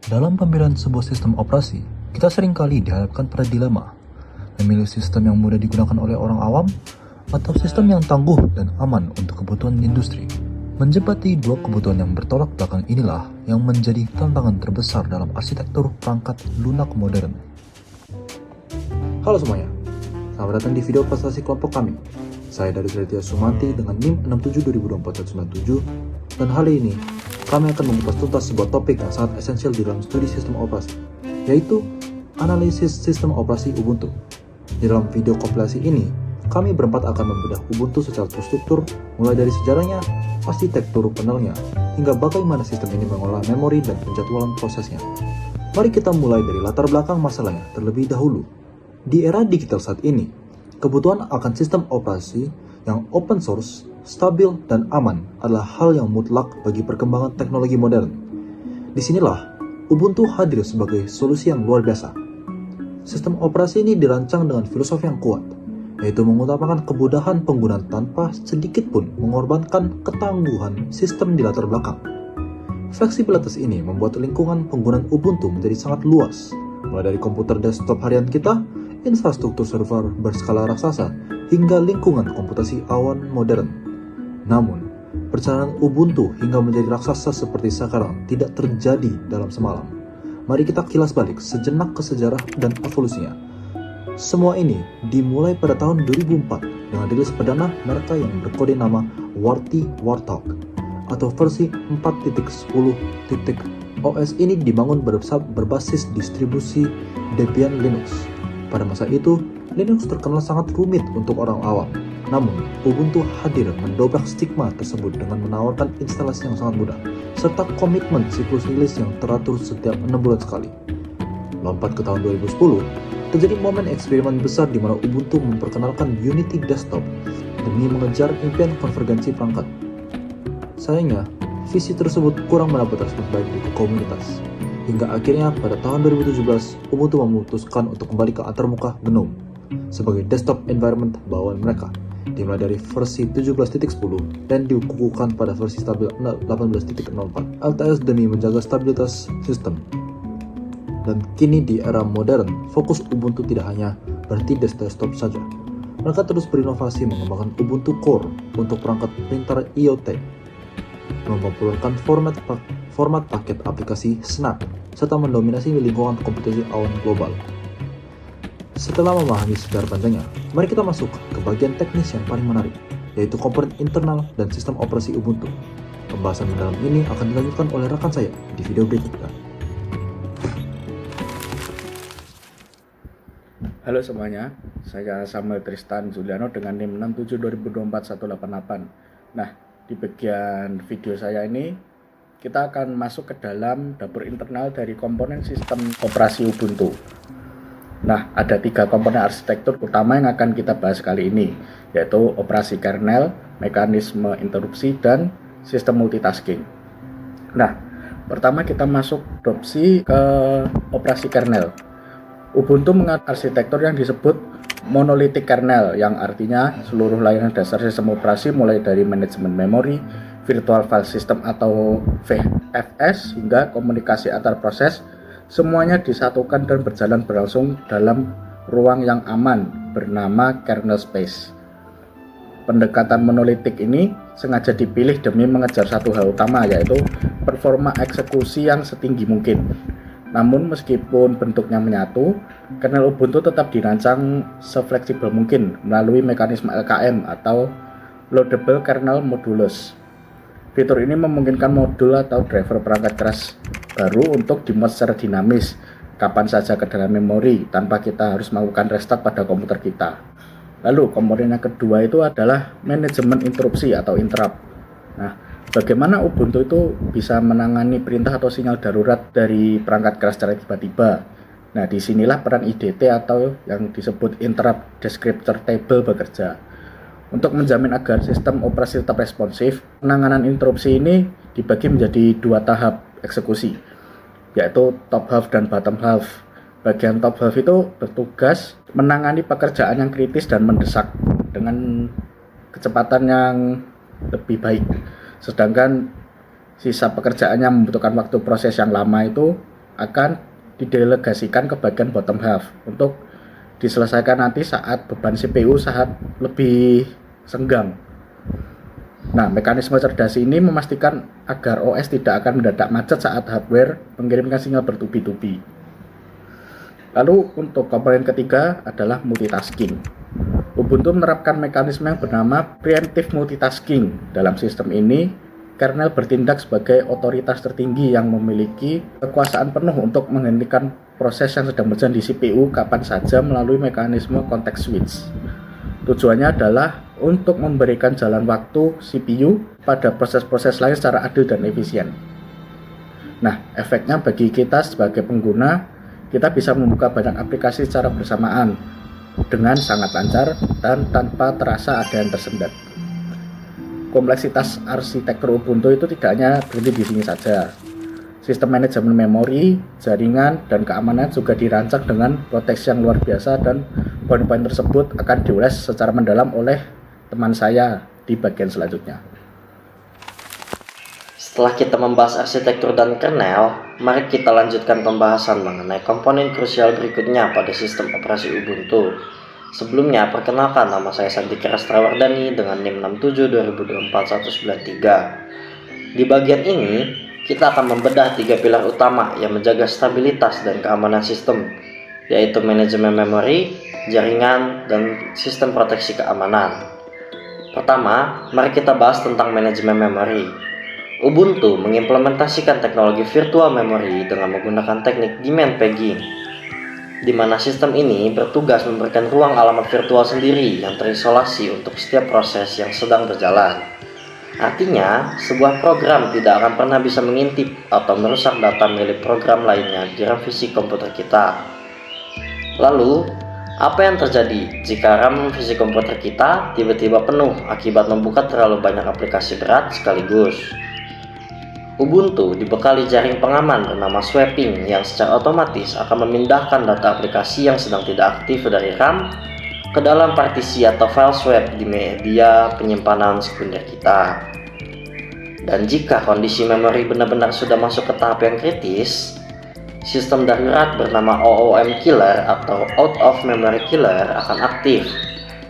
Dalam pemilihan sebuah sistem operasi, kita seringkali dihadapkan pada dilema, memilih sistem yang mudah digunakan oleh orang awam atau sistem yang tangguh dan aman untuk kebutuhan industri. Menjembatani dua kebutuhan yang bertolak belakang inilah yang menjadi tantangan terbesar dalam arsitektur perangkat lunak modern. Halo semuanya, selamat datang di video presentasi kelompok kami. Saya dari Setia Sumanti dengan NIM 67204197, dan hari ini kami akan mengupas tuntas sebuah topik yang sangat esensial di dalam studi sistem operasi, yaitu analisis sistem operasi Ubuntu. Di dalam video kompilasi ini, kami berempat akan membedah Ubuntu secara terstruktur, mulai dari sejarahnya, arsitektur panelnya, hingga bagaimana sistem ini mengolah memori dan penjadwalan prosesnya. Mari kita mulai dari latar belakang masalahnya terlebih dahulu. Di era digital saat ini, kebutuhan akan sistem operasi yang open source, stabil, dan aman adalah hal yang mutlak bagi perkembangan teknologi modern. Disinilah Ubuntu hadir sebagai solusi yang luar biasa. Sistem operasi ini dirancang dengan filosofi yang kuat, yaitu mengutamakan kemudahan penggunaan tanpa sedikit pun mengorbankan ketangguhan sistem di latar belakang. Fleksibilitas ini membuat lingkungan penggunaan Ubuntu menjadi sangat luas, mulai dari komputer desktop harian kita, infrastruktur server berskala raksasa, hingga lingkungan komputasi awan modern. Namun, perjalanan Ubuntu hingga menjadi raksasa seperti sekarang tidak terjadi dalam semalam. Mari kita kilas balik sejenak ke sejarah dan evolusinya. Semua ini dimulai pada tahun 2004 dengan rilis perdana mereka yang berkode nama Warty Warthog atau versi 4.10. OS ini dibangun berbasis distribusi Debian Linux. Pada masa itu, Linux terkenal sangat rumit untuk orang awam. Namun, Ubuntu hadir mendobrak stigma tersebut dengan menawarkan instalasi yang sangat mudah, serta komitmen siklus rilis yang teratur setiap 6 bulan sekali. Lompat ke tahun 2010, terjadi momen eksperimen besar di mana Ubuntu memperkenalkan Unity Desktop demi mengejar impian konvergensi perangkat. Sayangnya, visi tersebut kurang mendapat respon baik di komunitas. Hingga akhirnya pada tahun 2017, Ubuntu memutuskan untuk kembali ke antarmuka GNOME sebagai desktop environment bawaan mereka, dimulai dari versi 17.10 dan dikukuhkan pada versi stabil 18.04 LTS demi menjaga stabilitas sistem. Dan kini di era modern, fokus Ubuntu tidak hanya berhenti di desktop saja. Mereka terus berinovasi mengembangkan Ubuntu Core untuk perangkat printer IoT, mempopulerkan format paket aplikasi Snap, serta mendominasi lingkungan komputasi awan global. Setelah memahami sejarah panjangnya, mari kita masuk ke bagian teknis yang paling menarik, yaitu komponen internal dan sistem operasi Ubuntu. Pembahasan mendalam ini akan dilanjutkan oleh rekan saya di video berikutnya. Halo semuanya, saya Samuel Tristan Juliano dengan NIM 672204188. Nah, di bagian video saya ini, kita akan masuk ke dalam dapur internal dari komponen sistem operasi Ubuntu. Nah, ada 3 komponen arsitektur utama yang akan kita bahas kali ini, yaitu operasi kernel, mekanisme interupsi, dan sistem multitasking. Nah, pertama kita masuk adopsi ke operasi kernel. Ubuntu mengatur arsitektur yang disebut monolithic kernel, yang artinya seluruh layanan dasar sistem operasi mulai dari manajemen memori, virtual file system atau VFS, hingga komunikasi antar proses, semuanya disatukan dan berjalan berlangsung dalam ruang yang aman bernama kernel space. Pendekatan monolitik ini sengaja dipilih demi mengejar satu hal utama, yaitu performa eksekusi yang setinggi mungkin. Namun meskipun bentuknya menyatu, kernel Ubuntu tetap dirancang sefleksibel mungkin melalui mekanisme LKM atau Loadable Kernel Modulus. Fitur ini memungkinkan modul atau driver perangkat keras baru untuk dimod secara dinamis kapan saja ke dalam memori tanpa kita harus melakukan restart pada komputer kita. Lalu komponen yang kedua itu adalah manajemen interupsi atau interrupt. Nah, bagaimana Ubuntu itu bisa menangani perintah atau sinyal darurat dari perangkat keras secara tiba-tiba. Nah, disinilah peran IDT atau yang disebut Interrupt Descriptor Table bekerja. Untuk menjamin agar sistem operasi tetap responsif, penanganan interupsi ini dibagi menjadi 2 tahap eksekusi, yaitu top half dan bottom half. Bagian top half itu bertugas menangani pekerjaan yang kritis dan mendesak dengan kecepatan yang lebih baik. Sedangkan sisa pekerjaan yang membutuhkan waktu proses yang lama itu akan didelegasikan ke bagian bottom half untuk diselesaikan nanti saat beban CPU saat lebih senggang. Nah, mekanisme cerdas ini memastikan agar OS tidak akan mendadak macet saat hardware mengirimkan sinyal bertubi-tubi. Lalu untuk komponen ketiga adalah multitasking. Ubuntu menerapkan mekanisme yang bernama preemptive multitasking. Dalam sistem ini, kernel bertindak sebagai otoritas tertinggi yang memiliki kekuasaan penuh untuk menghentikan proses yang sedang berjalan di CPU kapan saja melalui mekanisme context switch. Tujuannya adalah untuk memberikan jalan waktu CPU pada proses-proses lain secara adil dan efisien. Nah, efeknya bagi kita sebagai pengguna, kita bisa membuka banyak aplikasi secara bersamaan dengan sangat lancar dan tanpa terasa ada yang tersendat. Kompleksitas arsitektur Ubuntu itu tidak hanya berhenti di sini saja. Sistem manajemen memori, jaringan, dan keamanan juga dirancang dengan proteksi yang luar biasa, dan poin-poin tersebut akan diulas secara mendalam oleh teman saya di bagian selanjutnya. Setelah kita membahas arsitektur dan kernel, mari kita lanjutkan pembahasan mengenai komponen krusial berikutnya pada sistem operasi Ubuntu. Sebelumnya, perkenalkan, nama saya Sandika Rastrawardani dengan NIM 67204193. Di bagian ini, kita akan membedah 3 pilar utama yang menjaga stabilitas dan keamanan sistem, yaitu manajemen memori, jaringan, dan sistem proteksi keamanan. Pertama, mari kita bahas tentang manajemen memori. Ubuntu mengimplementasikan teknologi virtual memory dengan menggunakan teknik demand pegging, di mana sistem ini bertugas memberikan ruang alamat virtual sendiri yang terisolasi untuk setiap proses yang sedang berjalan. Artinya, sebuah program tidak akan pernah bisa mengintip atau merusak data milik program lainnya di RAM fisik komputer kita. Lalu, apa yang terjadi jika RAM fisik komputer kita tiba-tiba penuh akibat membuka terlalu banyak aplikasi berat sekaligus? Ubuntu dibekali jaring pengaman bernama swapping yang secara otomatis akan memindahkan data aplikasi yang sedang tidak aktif dari RAM ke dalam partisi atau file swap di media penyimpanan sekunder kita. Dan jika kondisi memori benar-benar sudah masuk ke tahap yang kritis, sistem darurat bernama OOM killer atau out of memory killer akan aktif.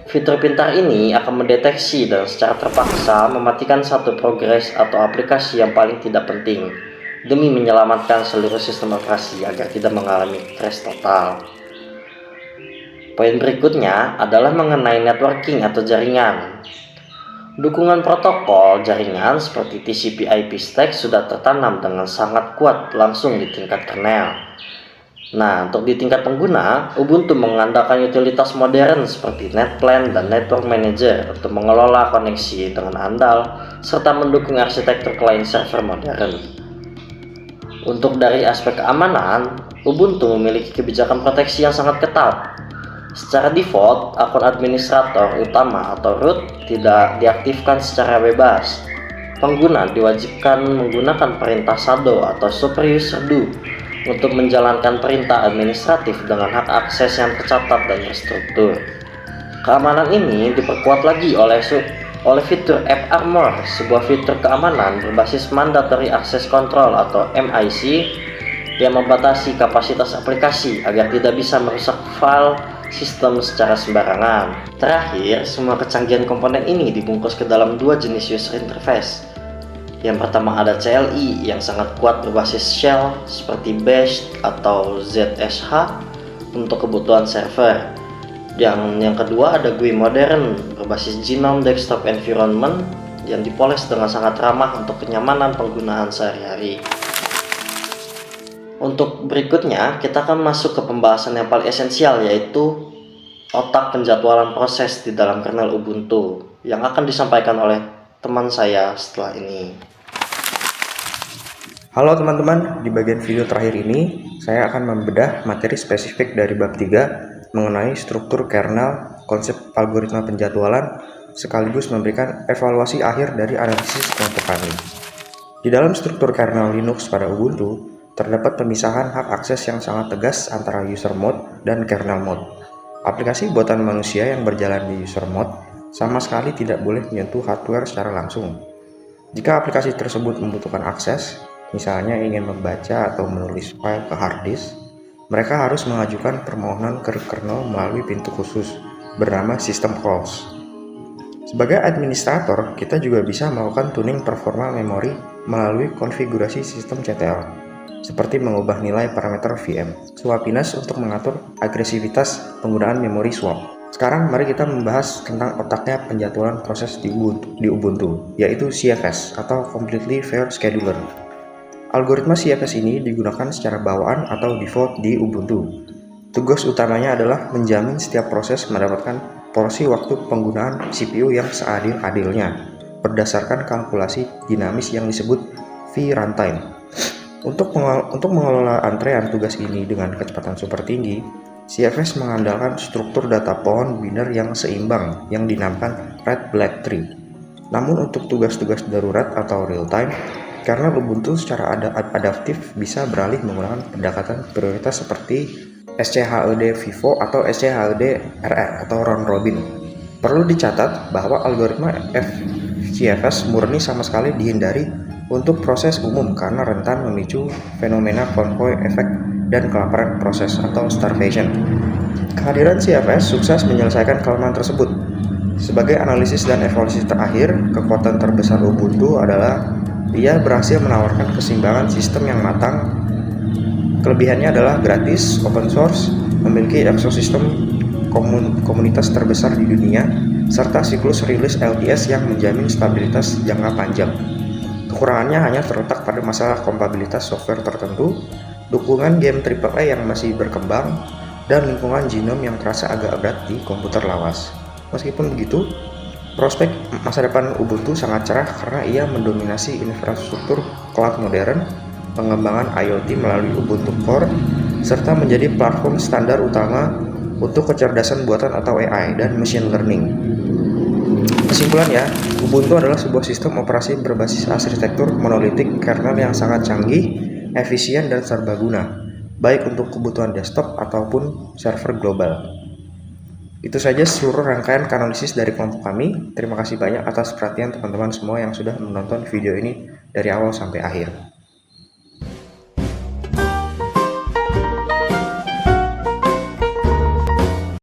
Fitur pintar ini akan mendeteksi dan secara terpaksa mematikan satu progres atau aplikasi yang paling tidak penting demi menyelamatkan seluruh sistem operasi agar tidak mengalami crash total. Poin berikutnya adalah mengenai networking atau jaringan. Dukungan protokol jaringan seperti TCP/IP stack sudah tertanam dengan sangat kuat langsung di tingkat kernel. Nah, untuk di tingkat pengguna, Ubuntu mengandalkan utilitas modern seperti NetPlan dan Network Manager untuk mengelola koneksi dengan andal serta mendukung arsitektur client server modern. Untuk dari aspek keamanan, Ubuntu memiliki kebijakan proteksi yang sangat ketat. Secara default, akun administrator utama atau root tidak diaktifkan secara bebas. Pengguna diwajibkan menggunakan perintah sudo atau super user do untuk menjalankan perintah administratif dengan hak akses yang tercatat dan terstruktur. Keamanan ini diperkuat lagi oleh fitur AppArmor, sebuah fitur keamanan berbasis Mandatory Access Control atau MAC yang membatasi kapasitas aplikasi agar tidak bisa merusak file sistem secara sembarangan. Terakhir, semua kecanggihan komponen ini dibungkus ke dalam dua jenis user interface. Yang pertama ada CLI yang sangat kuat berbasis shell seperti Bash atau ZSH untuk kebutuhan server. Yang kedua ada GUI modern berbasis GNOME Desktop Environment yang dipoles dengan sangat ramah untuk kenyamanan penggunaan sehari-hari. Untuk berikutnya, kita akan masuk ke pembahasan yang paling esensial, yaitu otak penjadwalan proses di dalam kernel Ubuntu yang akan disampaikan oleh teman saya setelah ini. Halo teman-teman, di bagian video terakhir ini saya akan membedah materi spesifik dari bab 3 mengenai struktur kernel, konsep algoritma penjadwalan, sekaligus memberikan evaluasi akhir dari analisis kelompok kami. Di dalam struktur kernel Linux pada Ubuntu, terdapat pemisahan hak akses yang sangat tegas antara user mode dan kernel mode. Aplikasi buatan manusia yang berjalan di user mode sama sekali tidak boleh menyentuh hardware secara langsung. Jika aplikasi tersebut membutuhkan akses, misalnya ingin membaca atau menulis file ke hard disk, mereka harus mengajukan permohonan ke kernel melalui pintu khusus bernama system calls. Sebagai administrator, kita juga bisa melakukan tuning performa memori melalui konfigurasi sistem CTL, seperti mengubah nilai parameter VM, swapiness untuk mengatur agresivitas penggunaan memori swap. Sekarang mari kita membahas tentang otaknya penjadwalan proses di Ubuntu, yaitu CFS atau Completely Fair Scheduler. Algoritma CFS ini digunakan secara bawaan atau default di Ubuntu. Tugas utamanya adalah menjamin setiap proses mendapatkan porsi waktu penggunaan CPU yang seadil-adilnya berdasarkan kalkulasi dinamis yang disebut vRuntime. Untuk mengelola antrean tugas ini dengan kecepatan super tinggi, CFS mengandalkan struktur data pohon biner yang seimbang yang dinamakan red black tree. Namun untuk tugas-tugas darurat atau real time, karena Ubuntu secara adaptif bisa beralih menggunakan pendekatan prioritas seperti SCHED Vivo atau SCHED RR atau round robin. Perlu dicatat bahwa algoritma FCFS murni sama sekali dihindari untuk proses umum karena rentan memicu fenomena konvoy efek dan kelaparan proses atau starvation. Kehadiran CFS sukses menyelesaikan kelemahan tersebut. Sebagai analisis dan evaluasi terakhir, kekuatan terbesar Ubuntu adalah ia berhasil menawarkan keseimbangan sistem yang matang. Kelebihannya adalah gratis, open source, memiliki ekosistem komunitas terbesar di dunia, serta siklus rilis LTS yang menjamin stabilitas jangka panjang. Kekurangannya hanya terletak pada masalah kompatibilitas software tertentu, dukungan game AAA yang masih berkembang, dan lingkungan genom yang terasa agak berat di komputer lawas. Meskipun begitu, prospek masa depan Ubuntu sangat cerah karena ia mendominasi infrastruktur cloud modern, pengembangan IoT melalui Ubuntu Core, serta menjadi platform standar utama untuk kecerdasan buatan atau AI dan machine learning. Kesimpulannya, Ubuntu adalah sebuah sistem operasi berbasis arsitektur monolitik kernel yang sangat canggih, efisien, dan serbaguna, baik untuk kebutuhan desktop ataupun server global. Itu saja seluruh rangkaian analisis dari kelompok kami. Terima kasih banyak atas perhatian teman-teman semua yang sudah menonton video ini dari awal sampai akhir.